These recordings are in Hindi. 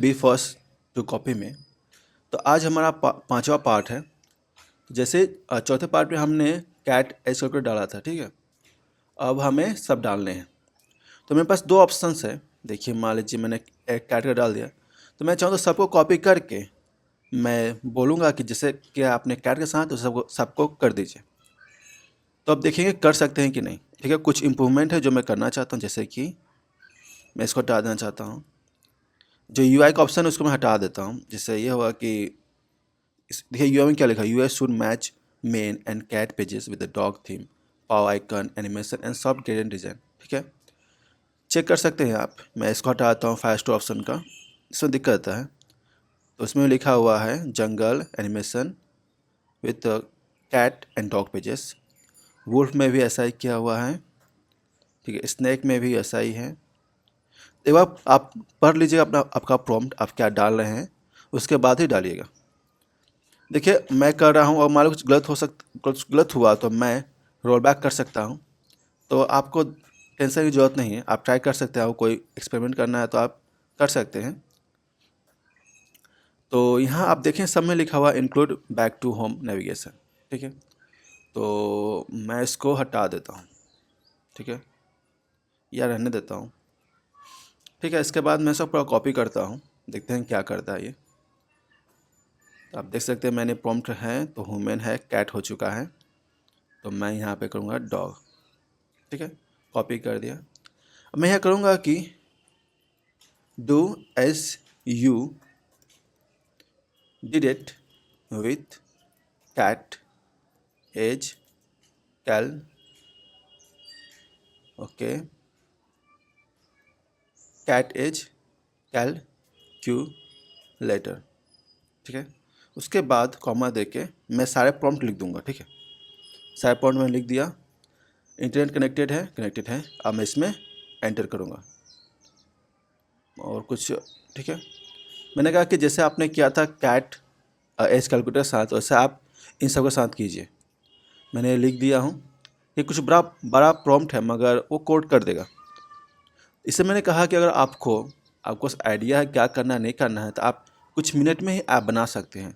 बी फर्स्ट टू कॉपी में। तो आज हमारा पांचवा पार्ट है। जैसे चौथे पार्ट में हमने कैट एज करके डाला था, ठीक है। अब हमें सब डालने हैं। तो मेरे पास दो ऑप्शंस है। देखिए, मान लीजिए मैंने एक कैट का डाल दिया, तो मैं चाहूँ तो सबको कॉपी करके मैं बोलूँगा कि जैसे कि आपने कैट के साथ तो सबको कर दीजिए। तो अब देखेंगे कर सकते हैं कि नहीं, ठीक है। कुछ इम्प्रूवमेंट है जो मैं करना चाहता हूँ, जैसे कि मैं इसको हटा देना चाहता हूँ। जो यूआई का ऑप्शन है उसको मैं हटा देता हूँ, जिससे ये होगा कि देखिए यूआई में क्या लिखा है, UI should match main and cat pages with the dog theme, power icon, animation and soft gradient design, ठीक है। चेक कर सकते हैं आप। मैं इसको हटाता हूँ फास्ट ऑप्शन का, इसमें दिक्कत है। तो उसमें लिखा हुआ है jungle animation with cat and dog pages. Wolf में भी ऐसा ही किया हुआ है, ठीक है। स्नैक में भी ऐसा ही है। एक बार आप पढ़ लीजिएगा अपना आपका प्रॉम्प्ट, आप क्या डाल रहे हैं, उसके बाद ही डालिएगा। देखिए मैं कर रहा हूँ और मान लो कुछ गलत हुआ तो मैं रोल बैक कर सकता हूँ। तो आपको टेंशन की ज़रूरत नहीं है, आप ट्राई कर सकते हैं। कोई एक्सपेरिमेंट करना है तो आप कर सकते हैं। तो यहाँ आप देखें सब में लिखा हुआ include back to home navigation, ठीक है। तो मैं इसको हटा देता हूँ, ठीक है, या रहने देता हूँ, ठीक है। इसके बाद मैं सब पूरा कॉपी करता हूँ, देखते हैं क्या करता है ये। आप देख सकते हैं मैंने प्रॉम्प्ट है तो ह्यूमन है, कैट हो चुका है। तो मैं यहाँ पे करूँगा डॉग, ठीक है, कॉपी कर दिया। अब मैं यहाँ करूँगा कि do as you did it with cat age cal, okay, cat age calculator, ठीक है। उसके बाद कॉमा देके मैं सारे प्रॉम्प्ट लिख दूंगा, ठीक है। सारे प्रॉम्प्ट मैंने लिख दिया। इंटरनेट कनेक्टेड है। अब मैं इसमें एंटर करूँगा और कुछ, ठीक है। मैंने कहा कि जैसे आपने किया था कैट एज कैलकुलेटर साथ, वैसे आप इन सब के साथ कीजिए। मैंने लिख दिया हूँ। ये कुछ बड़ा बड़ा प्रॉम्प्ट है मगर वो कोड कर देगा। इससे मैंने कहा कि अगर आपको आइडिया है क्या करना है नहीं करना है, तो आप कुछ मिनट में ही ऐप बना सकते हैं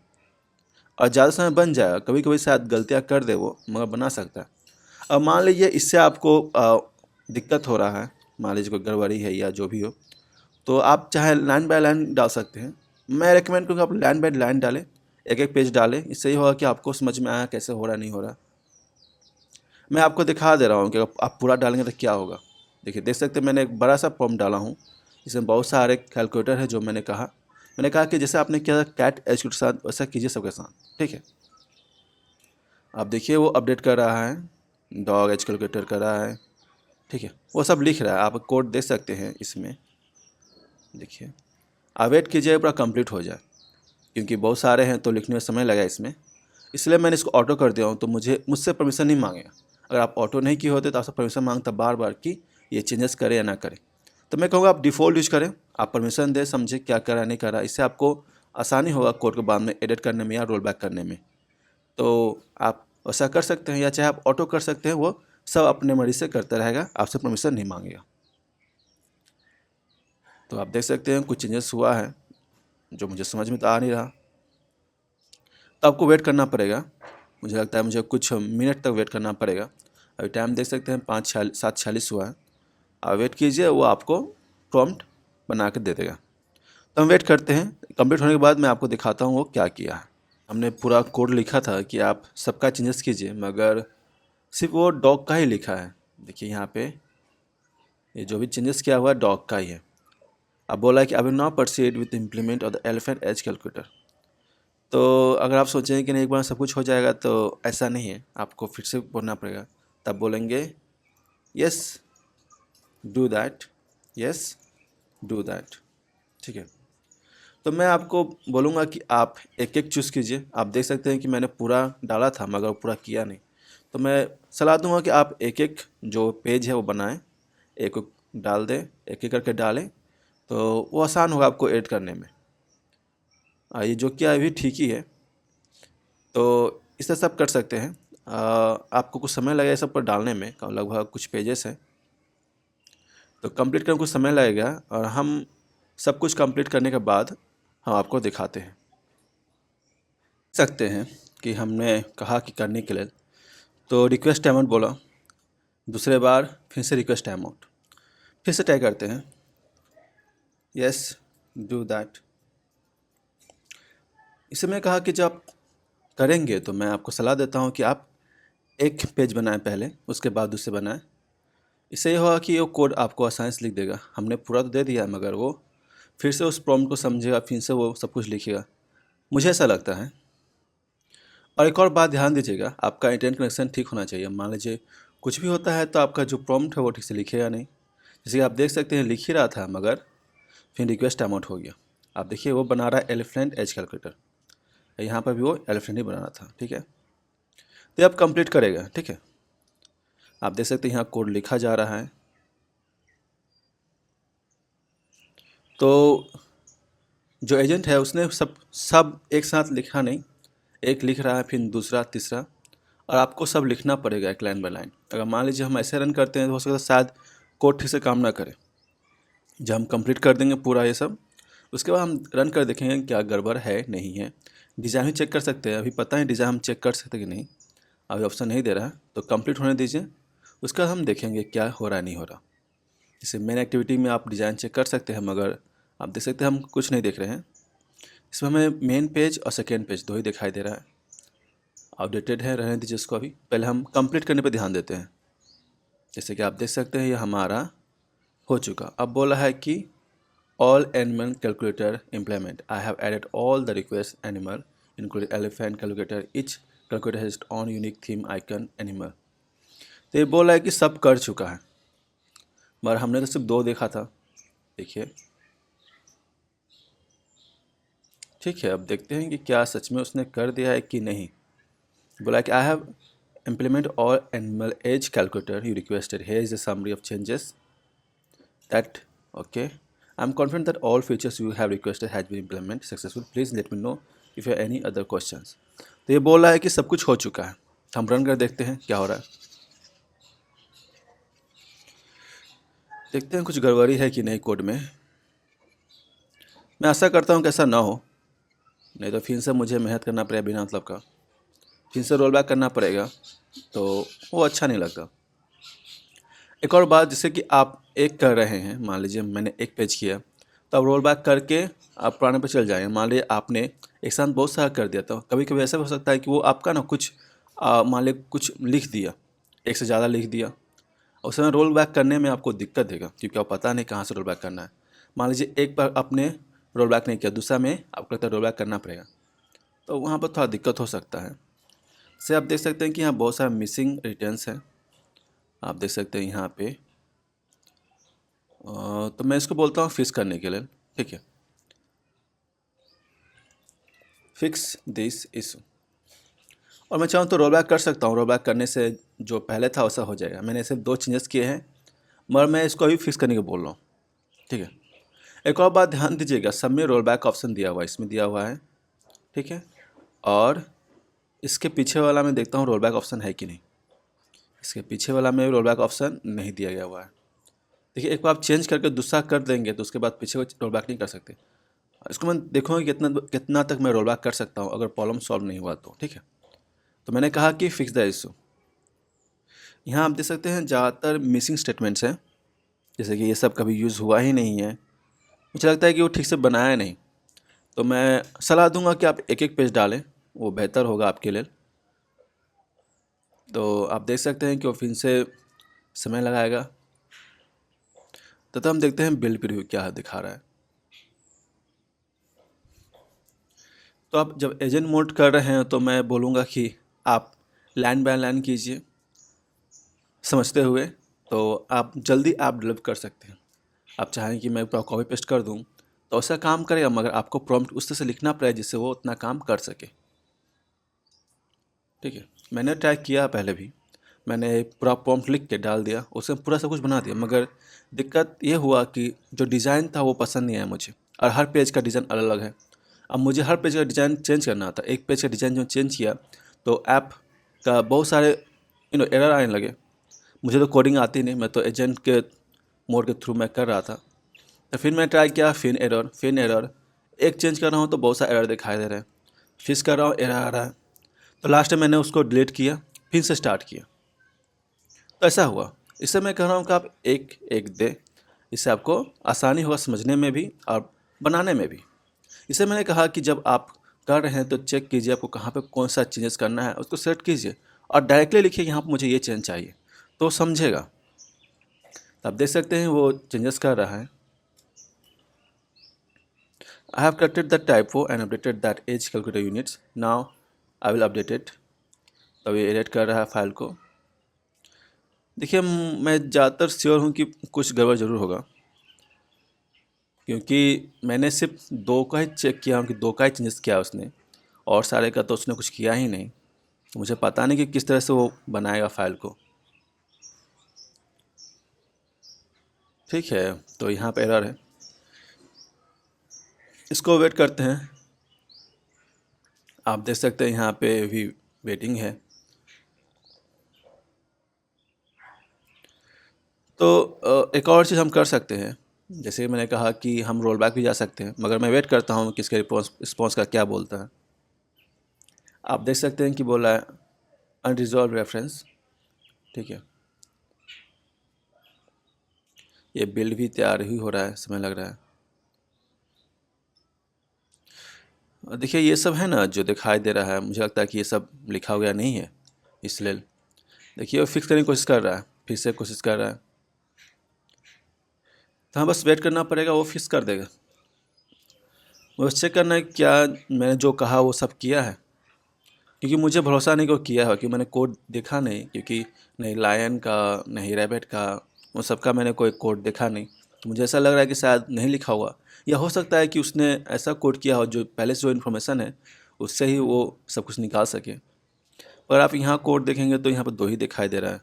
और ज़्यादा समय बन जाएगा। कभी कभी शायद गलतियाँ कर दे वो, मगर बना सकता है। अब मान लीजिए इससे आपको दिक्कत हो रहा है, मान लीजिए कोई गड़बड़ी है या जो भी हो, तो आप चाहे लाइन बाय लाइन डाल सकते हैं। मैं रेकमेंड करूँगा आप लाइन बाय लाइन डालें, एक एक पेज डालें। इससे ही होगा कि आपको समझ में आया कैसे हो रहा नहीं हो रहा। मैं आपको दिखा दे रहा हूँ कि आप पूरा डालेंगे तो क्या होगा। देखिए, देख सकते हैं मैंने एक बड़ा सा फॉर्म डाला हूँ, इसमें बहुत सारे कैलकुलेटर है। जो मैंने कहा कि जैसे आपने किया था कैट एज के साथ, वैसा कीजिए सबके साथ, ठीक है। आप देखिए वो अपडेट कर रहा है, डॉग एज कैलकुलेटर कर रहा है, ठीक है। वो सब लिख रहा है, आप कोड देख सकते हैं इसमें। देखिए, आप वेट कीजिए पूरा कंप्लीट हो जाए, क्योंकि बहुत सारे हैं तो लिखने में समय लगा इसमें। इसलिए मैंने इसको ऑटो कर दिया हूँ, तो मुझसे परमिशन नहीं मांगेगा। अगर आप ऑटो नहीं किए होते तो आपसे परमिशन मांगता बार बार कि ये चेंजेस करें या ना करें। तो मैं कहूँगा आप डिफ़ॉल्ट यूज करें, आप परमिशन दें, समझे क्या कर रहा है नहीं कर रहा। इससे आपको आसानी होगा कोड को बाद में एडिट करने में या रोल बैक करने में। तो आप ऐसा कर सकते हैं, या चाहे आप ऑटो कर सकते हैं, वो सब अपने मर्जी से करता रहेगा, आपसे परमिशन नहीं मांगेगा। तो आप देख सकते हैं कुछ चेंजेस हुआ है जो मुझे समझ में तो आ नहीं रहा। तो आपको वेट करना पड़ेगा, मुझे लगता है मुझे कुछ मिनट तक वेट करना पड़ेगा। अभी टाइम देख सकते हैं 7:46 हुआ है। आप वेट कीजिए, वो आपको प्रॉम्प्ट बना के दे देगा। तो हम वेट करते हैं। कंप्लीट होने के बाद मैं आपको दिखाता हूँ वो क्या किया है। हमने पूरा कोड लिखा था कि आप सबका चेंजेस कीजिए, मगर सिर्फ वो डॉग का ही लिखा है। देखिए यहाँ पे ये जो भी चेंजेस किया हुआ है डॉग का ही है। अब बोला है कि I will not proceed with implement of the elephant age calculator. तो अगर आप सोचें कि नहीं एक बार सब कुछ हो जाएगा, तो ऐसा नहीं है, आपको फिर से बोलना पड़ेगा। तब बोलेंगे yes do that, yes do that, ठीक है। तो मैं आपको बोलूँगा कि आप एक एक चूज़ कीजिए। आप देख सकते हैं कि मैंने पूरा डाला था मगर पूरा किया नहीं। तो मैं सलाह दूंगा कि आप एक एक जो पेज है वो बनाएं, एक एक डाल दें, एक एक करके डालें, तो वो आसान होगा आपको एडिट करने में। ये जो किया है भी ठीक ही है। तो इससे सब कर सकते हैं। आपको कुछ समय लगेगा सब पर डालने में, लगभग कुछ पेजेस हैं, तो कंप्लीट करने में कुछ समय लगेगा। और हम सब कुछ कंप्लीट करने के बाद हम आपको दिखाते हैं। सकते हैं कि हमने कहा कि करने के लिए, तो रिक्वेस्ट टाइम आउट बोला, दूसरे बार फिर से रिक्वेस्ट टाइम आउट, फिर से ट्राई करते हैं, यस डू दैट। इससे मैं कहा कि जब करेंगे तो मैं आपको सलाह देता हूँ कि आप एक पेज बनाएं पहले, उसके बाद दूसरे बनाएं। इससे ये होगा कि वो कोड आपको आसानी से लिख देगा। हमने पूरा तो दे दिया है, मगर वो फिर से उस प्रॉम्प्ट को समझेगा, फिर से वो सब कुछ लिखेगा, मुझे ऐसा लगता है। और एक और बात ध्यान दीजिएगा, आपका इंटरनेट कनेक्शन ठीक होना चाहिए। मान लीजिए कुछ भी होता है तो आपका जो प्रॉम्प्ट है वो ठीक से लिखेगा नहीं। जैसे कि आप देख सकते हैं लिख ही रहा था, मगर फिर रिक्वेस्ट टाइम आउट हो गया। आप देखिए वो बना रहा है एलिफेंट एज कैलकुलेटर, यहाँ पर भी वो एलिफेंट ही बना रहा था, ठीक है। तो अब कंप्लीट करेगा, ठीक है। आप देख सकते हैं यहाँ कोड लिखा जा रहा है। तो जो एजेंट है उसने सब एक साथ लिखा नहीं, एक लिख रहा है फिर दूसरा तीसरा, और आपको सब लिखना पड़ेगा एक लाइन बाय लाइन। अगर मान लीजिए हम ऐसे रन करते हैं तो हो सकता है शायद कोड ठीक से काम ना करे। जब हम कंप्लीट कर देंगे पूरा ये सब, उसके बाद हम रन कर देखेंगे क्या गड़बड़ है नहीं है। डिज़ाइन भी चेक कर सकते हैं, अभी पता है डिज़ाइन हम चेक कर सकते हैं कि नहीं, अभी ऑप्शन नहीं दे रहा है, तो कंप्लीट होने दीजिए। उसके बाद हम देखेंगे क्या हो रहा है नहीं हो रहा। जैसे मेन एक्टिविटी में आप डिज़ाइन चेक कर सकते हैं, मगर आप देख सकते हैं हम कुछ नहीं देख रहे हैं। इसमें हमें मेन पेज और सेकेंड पेज दो ही दिखाई दे रहा है। आउटडेटेड है, रहने दीजिए इसको। अभी पहले हम कंप्लीट करने पर ध्यान देते हैं। जैसे कि आप देख सकते हैं ये हमारा हो चुका। अब बोला है कि all animal calculator implement, I have added all the request animal including elephant calculator, each calculator has its own unique theme icon animal. तो ये बोला है कि सब कर चुका है, मगर हमने तो सिर्फ दो देखा था। देखिए, ठीक है, अब देखते हैं कि क्या सच में उसने कर दिया है कि नहीं। बोला कि I have implement all animal age calculator you requested. Here is a summary of changes that, okay, I'm confident that all features you have requested has been implemented successfully. Please let me know if you have any other questions. तो ये बोल रहा है कि सब कुछ हो चुका है। हम रन कर देखते हैं क्या हो रहा है। देखते हैं कुछ गड़बड़ी है कि नहीं कोड में। मैं आशा करता हूँ कि ऐसा ना हो, नहीं तो फिर से मुझे मेहनत करना पड़ेगा बिना मतलब का, फिर से रोल बैक करना पड़ेगा, तो वो अच्छा नहीं लगता। एक और बात, जैसे कि आप एक कर रहे हैं, मान लीजिए मैंने एक पेज किया, तो आप रोल बैक करके आप पुराने पे चल जाएंगे। मान लीजिए आपने एक साथ बहुत सारा कर दिया, तो कभी कभी ऐसा हो सकता है कि वो आपका ना कुछ मान लीजिए कुछ लिख दिया, एक से ज़्यादा लिख दिया, और उस समय रोल बैक करने में आपको दिक्कत देगा, क्योंकि आप पता नहीं कहाँ से रोल बैक करना है। मान लीजिए एक बार आपने रोल बैक नहीं किया, दूसरा में आपको लगता है रोल बैक करना पड़ेगा, तो वहाँ पर थोड़ा दिक्कत हो सकता है। से आप देख सकते हैं कि यहाँ बहुत सारा मिसिंग रिटर्न्स हैं, आप देख सकते हैं यहाँ पे। तो मैं इसको बोलता हूँ फिक्स करने के लिए, ठीक है, फिक्स दिस इशू। और मैं चाहूँ तो रोल बैक कर सकता हूँ, रोल बैक करने से जो पहले था वैसा हो जाएगा। मैंने सिर्फ दो चेंजेस किए हैं, मगर मैं इसको अभी फिक्स करने को बोल रहा हूँ, ठीक है। एक और बात ध्यान दीजिएगा, सब में रोल बैक ऑप्शन दिया हुआ है, इसमें दिया हुआ है, ठीक है। और इसके पीछे वाला मैं देखता हूँ रोल बैक ऑप्शन है कि नहीं। इसके पीछे वाला में रोल बैक ऑप्शन नहीं दिया गया हुआ है। देखिए, एक बार आप चेंज करके दूसरा कर देंगे तो उसके बाद पीछे रोल बैक नहीं कर सकते। इसको मैं देखूँगा कितना कितना तक मैं रोल बैक कर सकता हूँ, अगर प्रॉब्लम सॉल्व नहीं हुआ तो, ठीक है। तो मैंने कहा कि फिक्स द इशू। यहाँ आप देख सकते हैं ज़्यादातर मिसिंग स्टेटमेंट्स हैं, जैसे कि ये सब कभी यूज़ हुआ ही नहीं है। मुझे लगता है कि वो ठीक से बनाया नहीं, तो मैं सलाह दूंगा कि आप एक एक पेज डालें, वो बेहतर होगा आपके लिए। तो आप देख सकते हैं कि वो फिर से समय लगाएगा। तो हम देखते हैं बिल्ड प्रीव्यू क्या दिखा रहा है। तो आप जब एजेंट मोड कर रहे हैं तो मैं बोलूँगा कि आप लाइन बाय लाइन कीजिए समझते हुए, तो आप जल्दी ऐप डेवलप कर सकते हैं। आप चाहें कि मैं पूरा कॉपी पेस्ट कर दूं तो ऐसा काम करेगा, मगर आपको प्रॉम्प्ट उस तरह से लिखना पड़ेगा जिससे वो उतना काम कर सके, ठीक है। मैंने ट्राई किया पहले भी, मैंने पूरा प्रॉम्प्ट लिख के डाल दिया, उसमें पूरा सब कुछ बना दिया, मगर दिक्कत ये हुआ कि जो डिज़ाइन था वो पसंद नहीं आया मुझे, और हर पेज का डिज़ाइन अलग अलग है। अब मुझे हर पेज का डिज़ाइन चेंज करना था। एक पेज का डिज़ाइन जो चेंज किया तो ऐप का बहुत सारे एरर आने लगे। मुझे तो कोडिंग आती नहीं, मैं तो एजेंट के मोड के थ्रू मैं कर रहा था, तो फिर मैं ट्राई किया, फिर एरर। एक चेंज कर रहा हूँ तो बहुत सारा एरर दिखाई दे रहा है, फिर कर रहा हूँ एरर आ रहा है। तो लास्ट में मैंने उसको डिलीट किया, फिर से स्टार्ट किया। तो ऐसा हुआ। इससे मैं कह रहा हूँ कि आप एक एक दे, इससे आपको आसानी होगा समझने में भी और बनाने में भी। इसे मैंने कहा कि जब आप कर रहे हैं तो चेक कीजिए आपको कहाँ पे कौन सा चेंजेस करना है, उसको सेलेक्ट कीजिए और डायरेक्टली लिखिए यहाँ पर मुझे ये चेंज चाहिए, तो वो समझेगा। तो आप देख सकते हैं वो चेंजेस कर रहा है। I have corrected the typo and updated that age calculator units. Now I will update it. तो ये एडिट कर रहा है फाइल को। देखिए मैं ज़्यादातर श्योर हूँ कि कुछ गड़बड़ ज़रूर होगा, क्योंकि मैंने सिर्फ दो का ही चेक किया हूँ कि दो का ही चेंजेस किया उसने, और सारे का तो उसने कुछ किया ही नहीं। तो मुझे पता नहीं कि किस तरह से वो बनाएगा फाइल को। ठीक है, तो यहाँ पे एरर है, इसको वेट करते हैं। आप देख सकते हैं यहाँ पे भी वेटिंग है। तो एक और चीज़ हम कर सकते हैं, जैसे मैंने कहा कि हम रोल बैक भी जा सकते हैं, मगर मैं वेट करता हूँ कि इसके रिस्पॉन्स का क्या बोलता है। आप देख सकते हैं कि बोला है अनरिजॉल्व रेफरेंस। ठीक है, ये बिल्ड भी तैयार ही हो रहा है, समय लग रहा है। देखिए ये सब है ना जो दिखाई दे रहा है, मुझे लगता है कि ये सब लिखा हुआ नहीं है, इसलिए देखिए वो फिक्स करने की कोशिश कर रहा है, फिर से कोशिश कर रहा है। तो हाँ, बस वेट करना पड़ेगा, वो फिक्स कर देगा। बस चेक करना है क्या मैंने जो कहा वो सब किया है, क्योंकि मुझे भरोसा नहीं कि वो किया है, कि मैंने कोड देखा नहीं, क्योंकि नहीं लायन का नहीं रैबिट का, उन सब का मैंने कोई कोड देखा नहीं। तो मुझे ऐसा लग रहा है कि शायद नहीं लिखा हुआ, या हो सकता है कि उसने ऐसा कोड किया हो जो पहले से जो इन्फॉर्मेशन है उससे ही वो सब कुछ निकाल सके। पर आप यहाँ कोड देखेंगे तो यहाँ पर दो ही दिखाई दे रहा है,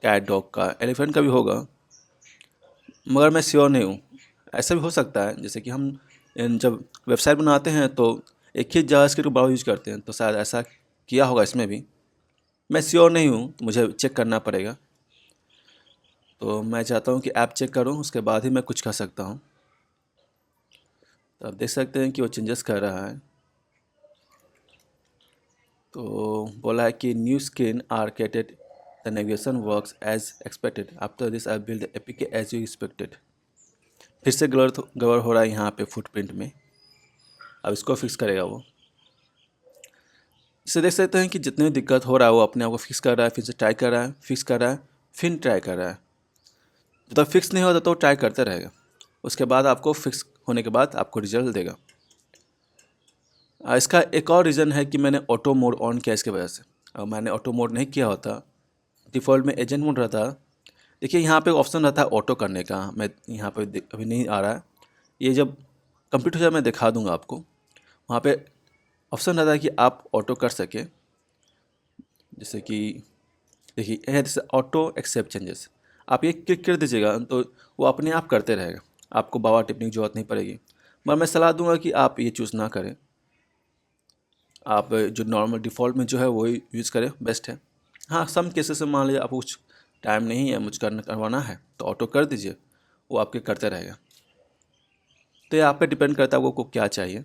कैट डॉग का, एलिफेंट का भी होगा, मगर मैं श्योर नहीं हूँ। ऐसा भी हो सकता है जैसे कि हम जब वेबसाइट बनाते हैं तो एक ही जावास्क्रिप्ट को बार यूज करते हैं, तो शायद ऐसा किया होगा इसमें भी। मैं श्योर नहीं हूँ, तो मुझे चेक करना पड़ेगा। तो मैं चाहता हूँ कि ऐप चेक करूँ, उसके बाद ही मैं कुछ कर सकता हूँ। तो आप देख सकते हैं कि वो चेंजेस कर रहा है। तो बोला है कि new screen are created, the navigation works as expected, after this I build APK as you expected. फिर से गड़बड़ हो रहा है यहाँ पे फुटप्रिंट में, अब इसको फिक्स करेगा वो। इससे देख सकते हैं कि जितने भी दिक्कत हो रहा है वो अपने आप को फिक्स कर रहा है, फिर से ट्राई कर रहा है, फिक्स कर रहा है, फिर ट्राई कर रहा है। जब तक फिक्स नहीं होता तो ट्राई करते रहेगा, उसके बाद आपको फिक्स होने के बाद आपको रिजल्ट देगा। इसका एक और रीज़न है कि मैंने ऑटो मोड ऑन किया इसके वजह से। मैंने ऑटो मोड नहीं किया होता, डिफ़ॉल्ट में एजेंट मोड रहता। देखिए यहाँ पे ऑप्शन रहता है ऑटो करने का, मैं यहाँ पे अभी नहीं आ रहा है, ये जब कंप्लीट हो जाए मैं दिखा दूँगा आपको। वहाँ पे ऑप्शन रहता है कि आप ऑटो कर सके, जैसे कि देखिए है जैसे ऑटो एक्सेप्ट चेंजेस, आप ये क्लिक कर दीजिएगा तो वो अपने आप करते रहेगा, आपको बाबा टिपने की जरूरत नहीं पड़ेगी। मगर मैं सलाह दूंगा कि आप ये चूज़ ना करें, आप जो नॉर्मल डिफ़ॉल्ट में जो है वही यूज़ करें, बेस्ट है। हाँ, सम केसेस में मान लीजिए आपको कुछ टाइम नहीं है, मुझ करवाना है तो ऑटो कर दीजिए, वो आपके करते रहेगा। तो ये आप पे डिपेंड करता है आपको क्या चाहिए।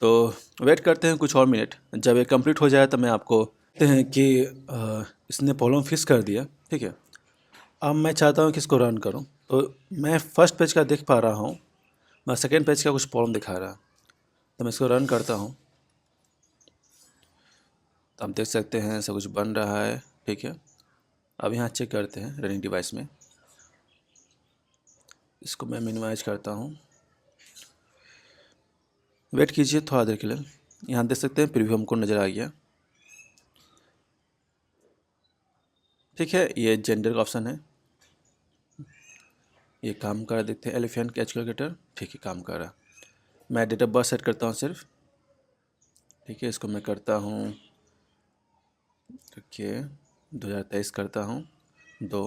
तो वेट करते हैं कुछ और मिनट, जब ये कंप्लीट हो जाए तो मैं आपको कहते हैं कि इसने प्रॉब्लम फिक्स कर दिया। ठीक है, अब मैं चाहता हूँ कि इसको रन करूँ, तो मैं फर्स्ट पेज का देख पा रहा हूँ, मैं सेकेंड पेज का कुछ प्रॉब्लम दिखा रहा है। तो मैं इसको रन करता हूँ, तो आप देख सकते हैं सब कुछ बन रहा है। ठीक है, अब यहाँ चेक करते हैं रनिंग डिवाइस में, इसको मैं मिनिमाइज करता हूँ। वेट कीजिए थोड़ा देर के लिए, यहाँ देख सकते हैं प्रीव्यू हमको नज़र आ गया। ठीक है, ये जेंडर का ऑप्शन है, ये काम कर देखते हैं। एलिफेंट कैच कैलकुलेटर, ठीक है काम कर रहा है। मैं डेट ऑफ बर्थ सेट करता हूँ सिर्फ। ठीक है, इसको मैं करता हूँ, देखिए 2023 करता हूँ 2।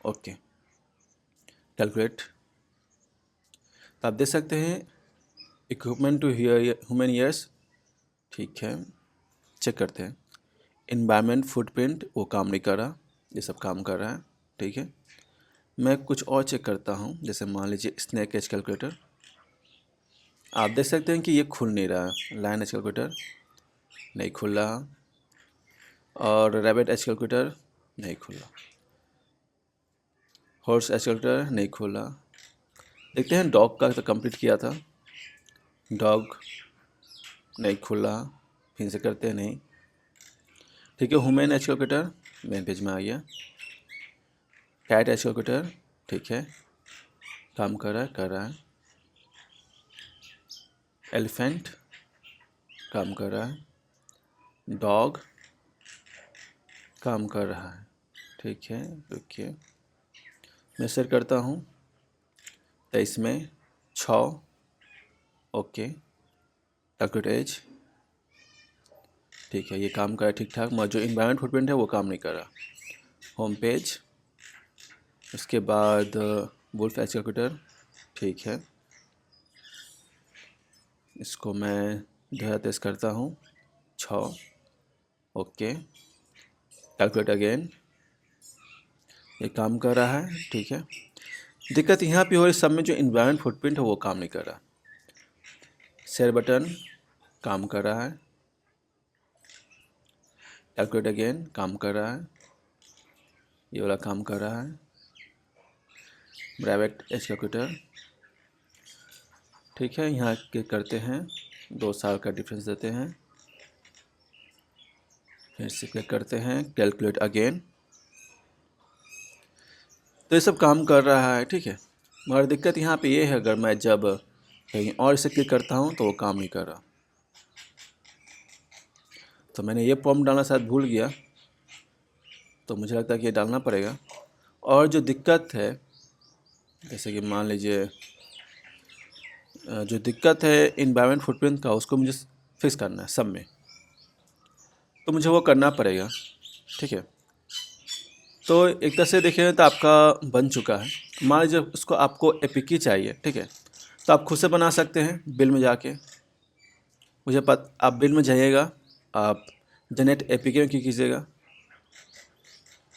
Okay, calculate. तो आप देख सकते हैं इक्विपमेंट टू ह्यूमन ईयर्स। ठीक है, चेक करते हैं। इन्वायरमेंट फुटप्रिंट वो काम नहीं कर रहा, ये सब काम कर रहा है। ठीक है, मैं कुछ और चेक करता हूँ, जैसे मान लीजिए स्नैक एज कैलकुलेटर। आप देख सकते हैं कि ये खुल नहीं रहा है। लाइन एज कैलकुलेटर नहीं खुल रहा, और रैबिट एज कैलकुलेटर नहीं खुल रहा, हॉर्स एज कैलकुलेटर नहीं खुल रहा। देखते हैं डॉग का तो कंप्लीट किया था, डॉग नहीं खुल रहा, फिर से करते हैं नहीं। ठीक है, human age calculator main page में आ गया। कैट एज कैलकुलेटर ठीक है, काम कर रहा है। एलिफेंट काम कर रहा है। डॉग काम कर रहा है। ठीक है, रुकिए मैं सेट करता हूँ। 23 में 6, ओके। कैलकुलेट एज ठीक है, ये काम कर रहा है ठीक ठाक, मगर जो इन्वायरमेंट फुटप्रिंट है वो काम नहीं कर रहा। होम पेज, उसके बाद वुल्फ एज कैलकुलेटर ठीक है, इसको मैं 2023 करता हूँ। 6, ओके। कैलकुलेट अगेन, ये काम कर रहा है ठीक है। दिक्कत यहाँ पे हो रही, सब में जो इन्वायरमेंट फुटप्रिंट है वो काम नहीं कर रहा। शेयर बटन काम कर रहा है। कैलकुलेट अगेन काम कर रहा है, ये वाला काम कर रहा है। रैबिट एज कैलकुलेटर ठीक है, यहाँ क्लिक करते हैं, 2 साल का डिफरेंस देते हैं, फिर से क्लिक करते हैं, कैलकुलेट अगेन, तो ये सब काम कर रहा है ठीक है। मगर दिक्कत यहाँ पे ये है, अगर मैं जब कहीं और इसे क्लिक करता हूँ तो वो काम नहीं कर रहा। तो मैंने ये प्रॉम्प्ट डालना शायद भूल गया, तो मुझे लगता है कि ये डालना पड़ेगा। और जो दिक्कत है, जैसे कि मान लीजिए जो दिक्कत है इन्वायरमेंट फुटप्रिंट का, उसको मुझे फिक्स करना है सब में, तो मुझे वो करना पड़ेगा ठीक है। तो एक तरह से देखें तो आपका बन चुका है। मान लीजिए उसको आपको एपीके चाहिए ठीक है, तो आप खुद से बना सकते हैं बिल में जाके। आप बिल में जाइएगा, आप जनरेट एपीके में क्लिक कीजिएगा,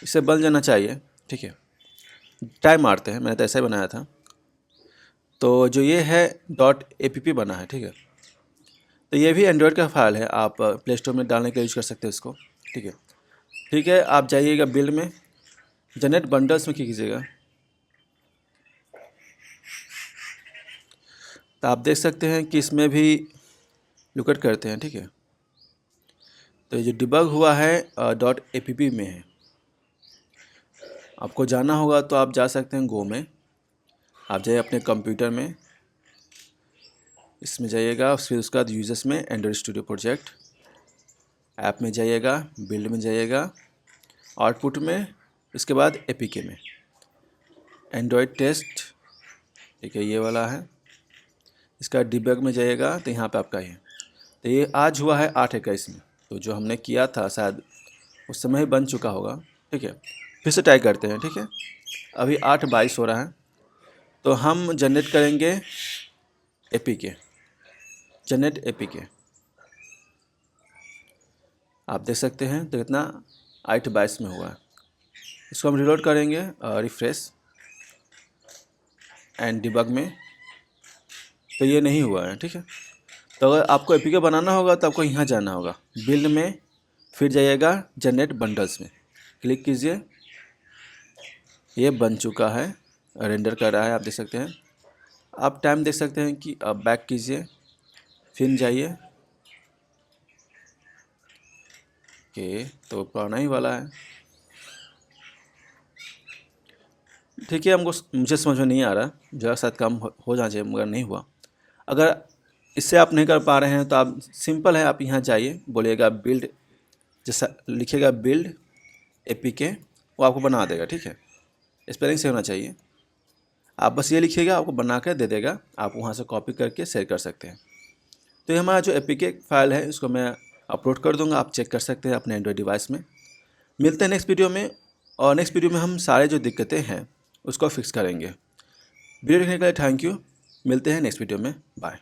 इससे बन जाना चाहिए ठीक है। टाइम मारते हैं, मैंने तो ऐसा ही बनाया था। तो जो ये है .app बना है ठीक है, तो ये भी एंड्रॉयड का फाइल है, आप प्ले स्टोर में डालने के लिए यूज़ कर सकते हैं इसको ठीक है। ठीक है, आप जाइएगा बिल में, जनरेट बंडल्स में क्लिक कीजिएगा, तो आप देख सकते हैं कि इसमें भी लुकआउट करते हैं ठीक है। तो ये जो डिबग हुआ है .app में है। आपको जाना होगा तो आप जा सकते हैं गो में, आप जाइए अपने कंप्यूटर में, इसमें जाइएगा, फिर उसके बाद यूजर्स में एंड्रॉयड स्टूडियो प्रोजेक्ट, ऐप में जाइएगा, बिल्ड में जाइएगा, आउटपुट में, इसके बाद एपीके में एंड्रॉयड टेस्ट ठीक है, ये वाला है। इसका डिबग में जाइएगा तो यहाँ पे आपका है। तो ये आज हुआ है 8/21 में, तो जो हमने किया था शायद उस समय ही बन चुका होगा ठीक है। फिर से ट्राई करते हैं ठीक है। अभी 8/22 हो रहा है, तो हम जनरेट करेंगे एपीके, जनरेट एपीके। आप देख सकते हैं तो कितना 8/22 में हुआ है। इसको हम रिलोड करेंगे, रिफ्रेश एंड डिबग में, तो ये नहीं हुआ है ठीक है। तो अगर आपको एपीके बनाना होगा तो आपको यहाँ जाना होगा बिल्ड में, फिर जाइएगा जनरेट बंडल्स में, क्लिक कीजिए, ये बन चुका है, रेंडर कर रहा है, आप देख सकते हैं। आप टाइम देख सकते हैं कि आप बैक कीजिए, फिर जाइए, ओके, तो पुराना ही वाला है ठीक है। मुझे समझ में नहीं आ रहा, ज़रा साथ काम हो जाना चाहिए, मगर नहीं हुआ। अगर इससे आप नहीं कर पा रहे हैं तो आप सिंपल है, आप यहाँ जाइए, बोलिएगा बिल्ड, जैसा लिखिएगा बिल्ड एपीके, वो आपको बना देगा ठीक है। स्पेलिंग से होना चाहिए, आप बस ये लिखिएगा, आपको बना कर दे देगा, आप वहाँ से कॉपी करके शेयर कर सकते हैं। तो ये हमारा जो एपीके फाइल है, इसको मैं अपलोड कर दूँगा, आप चेक कर सकते हैं अपने एंड्रॉयड डिवाइस में। मिलते हैं नेक्स्ट वीडियो में, और नेक्स्ट वीडियो में हम सारे जो दिक्कतें हैं उसको फिक्स करेंगे। वीडियो देखने के लिए थैंक यू, मिलते हैं नेक्स्ट वीडियो में, बाय।